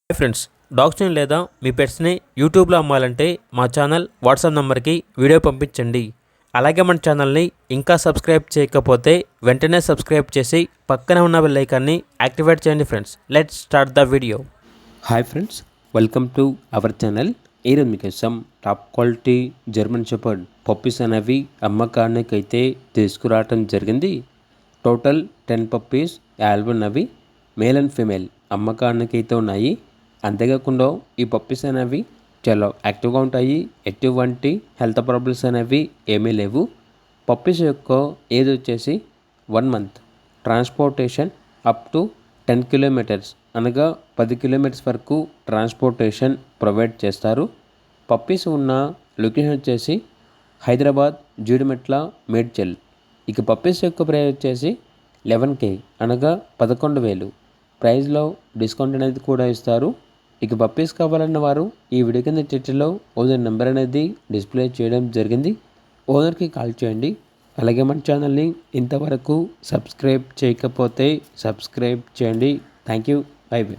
Hi friends, డాగ్స్ని లేదా మీ పెట్స్ని యూట్యూబ్లో అమ్మాలంటే మా ఛానల్ వాట్సాప్ నెంబర్కి వీడియో పంపించండి. అలాగే మన ఛానల్ని ఇంకా సబ్స్క్రైబ్ చేయకపోతే వెంటనే సబ్స్క్రైబ్ చేసి పక్కనే ఉన్న బెల్ ఐకాన్ని యాక్టివేట్ చేయండి. Friends, let's start the video. Hi friends, welcome to our channel. ఈరోజు మీకోసం top quality German shepherd puppies అనేవి అమ్మకానికి అయితే తీసుకురావటం జరిగింది. టోటల్ 10 పప్పీస్ ఆల్బన్ అవి మేల్ అండ్ ఫీమేల్ అమ్మకానికి అయితే ఉన్నాయి. అంతేకాకుండా ఈ పప్పీస్ అనేవి చాలా యాక్టివ్గా ఉంటాయి. ఎటువంటి హెల్త్ ప్రాబ్లమ్స్ అనేవి ఏమీ లేవు. పప్పీస్ యొక్క ఏజ్ వచ్చేసి 1 month. Transportation up to 10 kilometres అనగా 10 కిలోమీటర్స్ వరకు ట్రాన్స్పోర్టేషన్ ప్రొవైడ్ చేస్తారు. పప్పీస్ ఉన్న లొకేషన్ వచ్చేసి హైదరాబాద్, జీడిమెట్ల, మేడ్చల్. ఇక పప్పీస్ యొక్క ప్రైస్ వచ్చేసి 11K అనగా 11,000. ప్రైస్లో డిస్కౌంట్ అనేది కూడా ఇస్తారు. ఇక పప్పీస్ కావాలన్న వారు ఈ వీడియో కింద చర్చలో ఓనర్ నెంబర్ అనేది డిస్ప్లే చేయడం జరిగింది. ఓనర్కి కాల్ చేయండి. అలాగే మన ఛానల్ని ఇంతవరకు సబ్స్క్రైబ్ చేయకపోతే సబ్స్క్రైబ్ చేయండి. Thank you. By by.